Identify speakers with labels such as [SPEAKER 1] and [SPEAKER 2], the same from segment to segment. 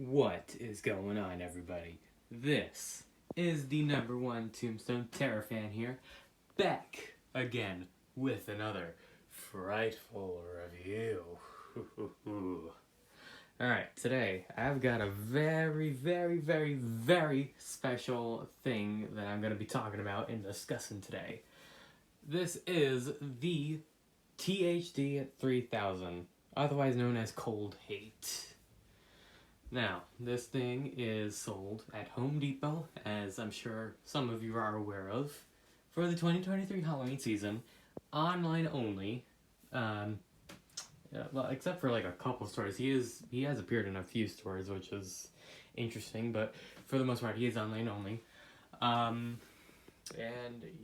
[SPEAKER 1] What is going on, everybody? This is the #1 Tombstone Terror fan here, back again with another frightful review. Alright, today I've got a very special thing that I'm going to be talking about and discussing today. This is the THD 3000, otherwise known as Cold Hate. Now, this thing is sold at Home Depot, as I'm sure some of you are aware of, for the 2023 Halloween season, online only. Well, except for like a couple stores. He has appeared in a few stores, which is interesting, but for the most part, he is online only. And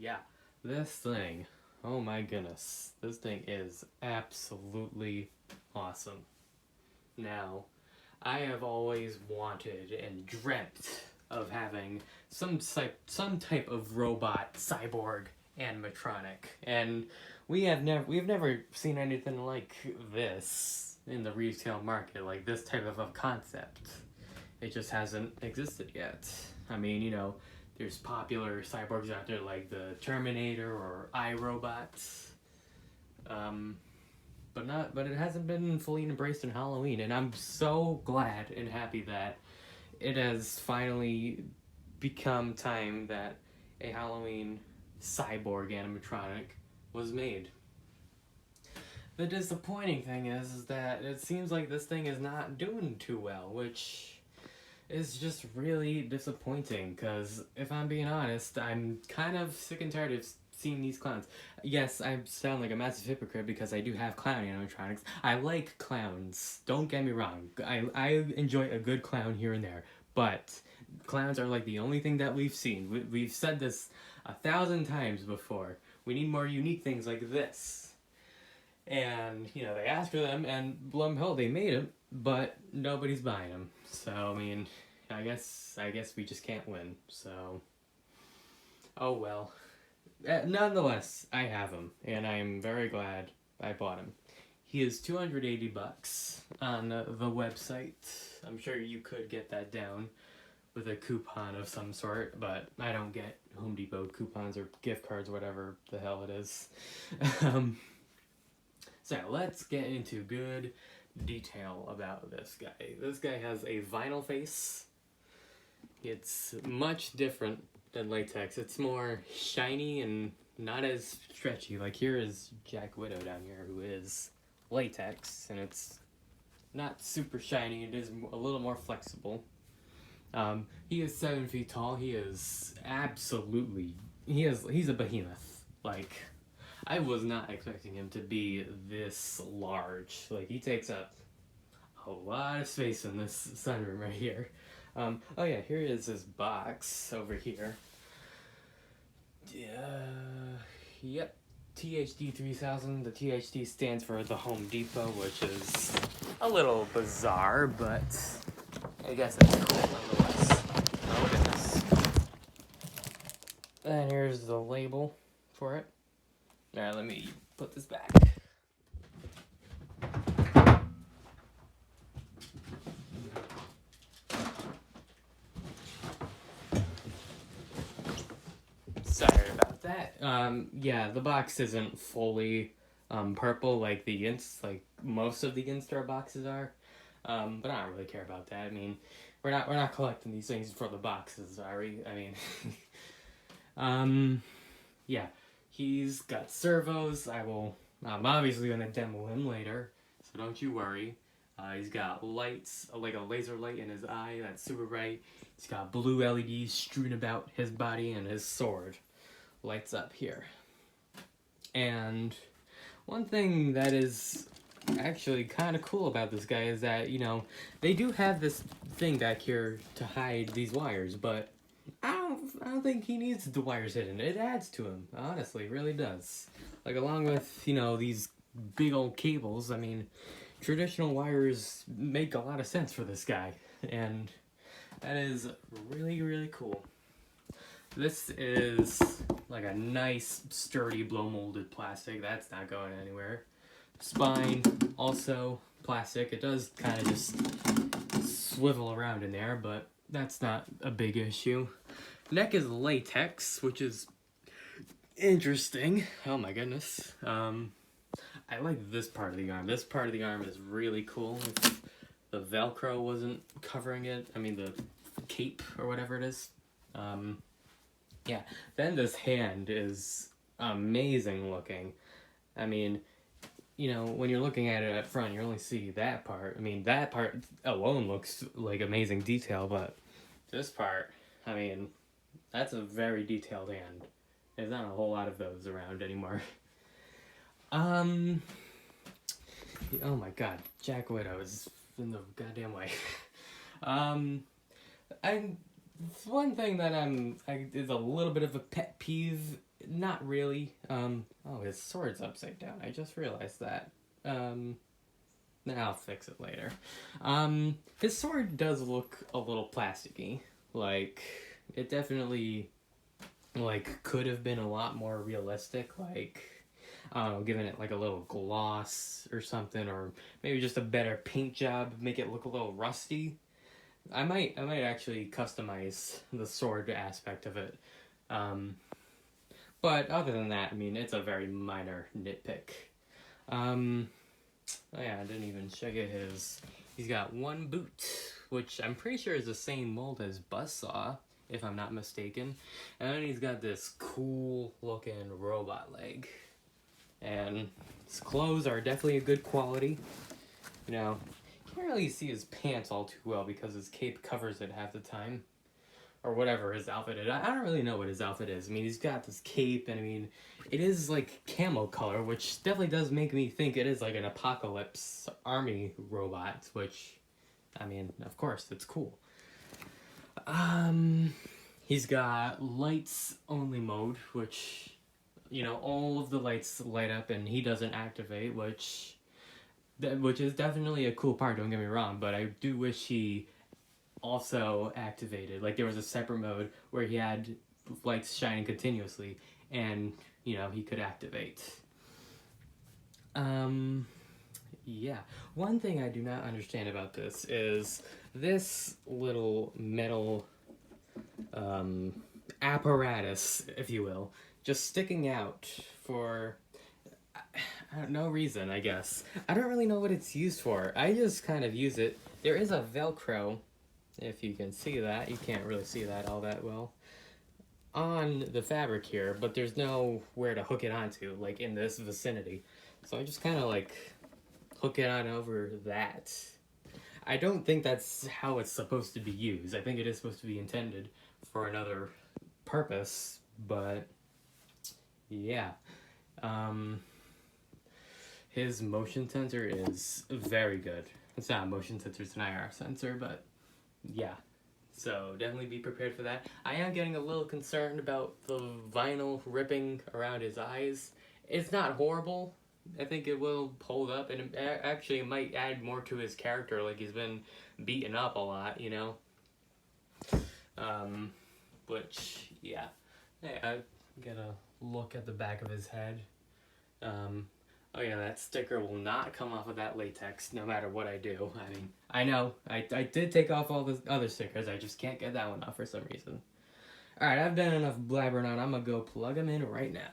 [SPEAKER 1] yeah, this thing, oh my goodness, this thing is absolutely awesome. Now, I have always wanted and dreamt of having some type of robot, cyborg, animatronic, and we've never seen anything like this in the retail market, like this type of a concept. It just hasn't existed yet. I mean, you know, there's popular cyborgs out there like the Terminator or iRobot. But it hasn't been fully embraced in Halloween, and I'm so glad and happy that it has finally become time that a Halloween cyborg animatronic was made. The disappointing thing is that it seems like this thing is not doing too well, which is just really disappointing, because if I'm being honest, I'm kind of sick and tired of seeing these clowns. Yes, I sound like a massive hypocrite because I do have clown animatronics. I like clowns. Don't get me wrong. I enjoy a good clown here and there. But clowns are like the only thing that we've seen. We've said this 1,000 times before. We need more unique things like this. And, you know, they asked for them, and lo and behold, they made them, but nobody's buying them. So, I mean, I guess we just can't win. So, oh well. Nonetheless, I have him, and I'm very glad I bought him. He is $280 on the website. I'm sure you could get that down with a coupon of some sort, but I don't get Home Depot coupons or gift cards, whatever the hell it is. So let's get into good detail about this guy. This guy has a vinyl face. It's much different than latex. It's more shiny and not as stretchy. Like here is Jack Widow down here, who is latex, and it's not super shiny. It is a little more flexible. He is 7 feet tall. He is absolutely, he's a behemoth. Like, I was not expecting him to be this large. Like, he takes up a lot of space in this sunroom right here. Oh yeah, here is his box over here. Yep, THD 3000. The THD stands for the Home Depot, which is a little bizarre, but I guess it's cool nonetheless. Oh, look at this. And here's the label for it. Alright, let me put this back. Sorry about that. Yeah, the box isn't fully purple like like most of the in-store boxes are. But I don't really care about that. I mean, we're not collecting these things for the boxes, are we? I mean, yeah, he's got servos. I'm obviously gonna demo him later, so don't you worry. He's got lights, like a laser light in his eye that's super bright. He's got blue LEDs strewn about his body, and his sword lights up here. And one thing that is actually kind of cool about this guy is that, you know, they do have this thing back here to hide these wires, but I don't think he needs the wires hidden. It adds to him, honestly, it really does. Like, along with, you know, these big old cables, I mean, traditional wires make a lot of sense for this guy, and that is really cool. This is like a nice, sturdy, blow-molded plastic. That's not going anywhere. Spine, also plastic. It does kind of just swivel around in there, but that's not a big issue. Neck is latex, which is interesting. Oh my goodness. I like this part of the arm. This part of the arm is really cool. If the Velcro wasn't covering it, I mean the cape or whatever it is. Yeah. Then this hand is amazing looking. I mean, you know, when you're looking at it up front, you only see that part. I mean, that part alone looks like amazing detail, but this part, I mean, that's a very detailed hand. There's not a whole lot of those around anymore. Oh my god, Jack Widow is in the goddamn way. One thing that is a little bit of a pet peeve. Not really. Oh, his sword's upside down. I just realized that. I'll fix it later. His sword does look a little plasticky. Like, it definitely, like, could have been a lot more realistic. Like, I don't know, giving it like a little gloss or something, or maybe just a better paint job, make it look a little rusty. I might actually customize the sword aspect of it. But other than that, I mean, it's a very minor nitpick. Oh yeah, I didn't even check it. He's got one boot, which I'm pretty sure is the same mold as Buzzsaw, if I'm not mistaken. And then he's got this cool looking robot leg. And his clothes are definitely a good quality. You know, you can't really see his pants all too well because his cape covers it half the time. Or whatever his outfit is. I don't really know what his outfit is. I mean, he's got this cape, and I mean, it is like camo color, which definitely does make me think it is like an apocalypse army robot, which, I mean, of course, it's cool. He's got lights only mode, which, you know, all of the lights light up and he doesn't activate, which is definitely a cool part, don't get me wrong, but I do wish he also activated. Like, there was a separate mode where he had lights shining continuously and, you know, he could activate. Yeah. One thing I do not understand about this is this little metal apparatus, if you will, just sticking out for no reason, I guess. I don't really know what it's used for. I just kind of use it. There is a Velcro, if you can see that. You can't really see that all that well on the fabric here, but there's nowhere to hook it onto, like in this vicinity. So I just kind of like hook it on over that. I don't think that's how it's supposed to be used. I think it is supposed to be intended for another purpose, but yeah. His motion sensor is very good. It's not a motion sensor, it's an IR sensor, but yeah. So definitely be prepared for that. I am getting a little concerned about the vinyl ripping around his eyes. It's not horrible. I think it will hold up, and it actually might add more to his character. Like, he's been beaten up a lot, you know? Which, yeah. Hey, I gotta look at the back of his head. Oh yeah, that sticker will not come off of that latex no matter what I do. I mean, I know, I did take off all the other stickers, I just can't get that one off for some reason. Alright, I've done enough blabbering on, I'm gonna go plug them in right now.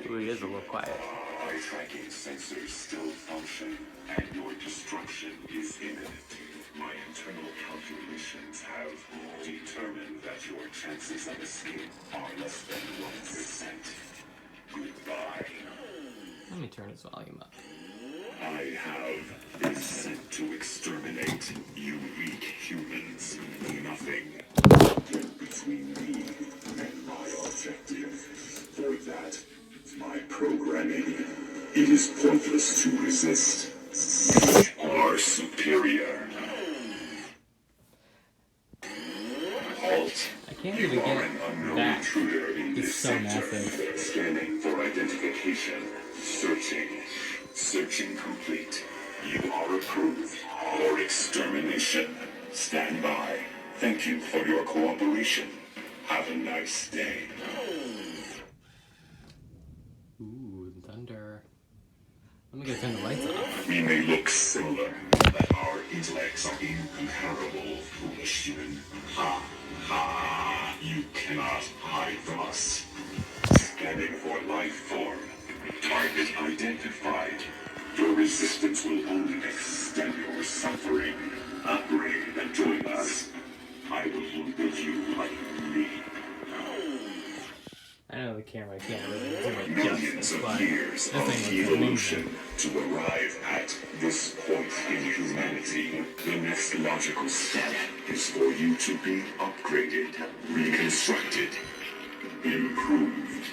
[SPEAKER 1] Ooh, he is a little quiet.
[SPEAKER 2] Eye tracking sensors still function, and your destruction is imminent. My internal calculations have determined that your chances of escape are less than 1%. Goodbye.
[SPEAKER 1] Let me turn his volume up.
[SPEAKER 2] I have been sent to exterminate you weak humans. Nothing get between me and my objective. For that, my programming, it is pointless to resist. You are superior. Halt.
[SPEAKER 1] I can't even get that. It's so
[SPEAKER 2] sector.
[SPEAKER 1] massive.
[SPEAKER 2] Scanning for identification. Searching. Searching complete. You are approved for extermination. Stand by Thank you for your cooperation. Have a nice day.
[SPEAKER 1] Ooh, thunder. Let me go turn the lights off.
[SPEAKER 2] We may look similar, but our intellects are incomparable, foolish human. Ha, ha. You cannot hide from us. Scanning for life form. Target identified. Your resistance will only extend your suffering. Upgrade and join us. I will look at you like me.
[SPEAKER 1] I know the camera can't really do it
[SPEAKER 2] Millions
[SPEAKER 1] justice,
[SPEAKER 2] of
[SPEAKER 1] but
[SPEAKER 2] years
[SPEAKER 1] this
[SPEAKER 2] of
[SPEAKER 1] thing looks
[SPEAKER 2] evolution
[SPEAKER 1] amazing.
[SPEAKER 2] to arrive at this point in humanity. The next logical step is for you to be upgraded, reconstructed, improved.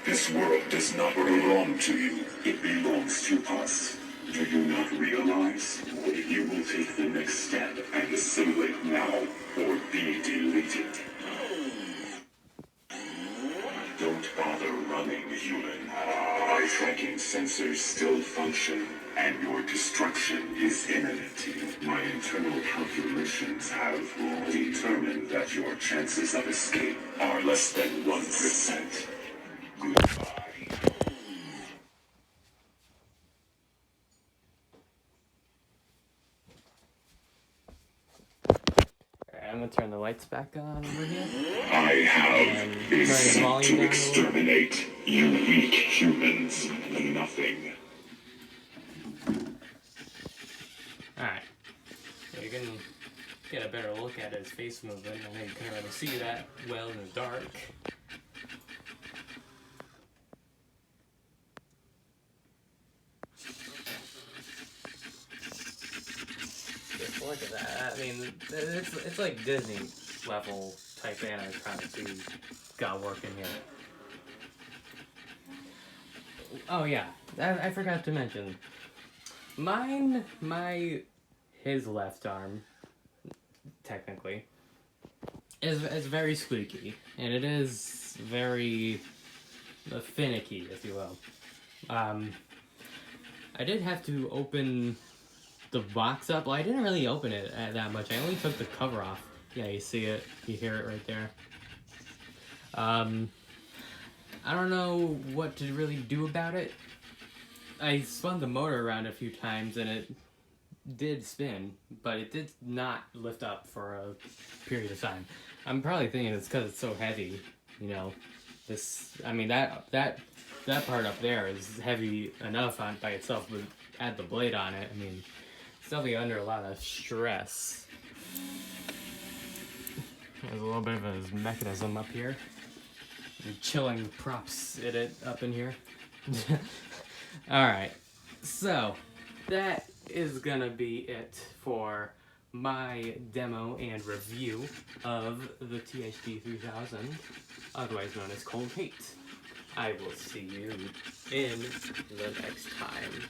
[SPEAKER 2] This world does not belong to you. It belongs to us. Do you not realize? You will take the next step and assimilate now or be deleted. Don't bother running, human. Eye tracking sensors still function, and your destruction is imminent. My internal calculations have determined that your chances of escape are less than 1%. Goodbye.
[SPEAKER 1] Alright, I'm gonna turn the lights back on over here.
[SPEAKER 2] I have
[SPEAKER 1] And
[SPEAKER 2] been
[SPEAKER 1] turn the
[SPEAKER 2] sent
[SPEAKER 1] volume
[SPEAKER 2] to
[SPEAKER 1] down a little.
[SPEAKER 2] exterminate you weak humans. Nothing.
[SPEAKER 1] Alright. So you can get a better look at his face movement. I know you couldn't really see that well in the dark. Just look at that. I mean, it's like Disney level type animatronics got working here. Oh yeah, I forgot to mention. His left arm, technically, is very squeaky, and it is very finicky, if you will. I did have to open the box up. Well, I didn't really open it that much. I only took the cover off. Yeah, you see it. You hear it right there. I don't know what to really do about it. I spun the motor around a few times and it did spin, but it did not lift up for a period of time. I'm probably thinking it's because it's so heavy, you know. That part up there is heavy enough by itself, but add the blade on it, I mean, it's definitely under a lot of stress. There's a little bit of a mechanism up here. Chilling props in it up in here. Alright, so that is gonna be it for my demo and review of the THD 3000, otherwise known as Cold Hate. I will see you in the next time.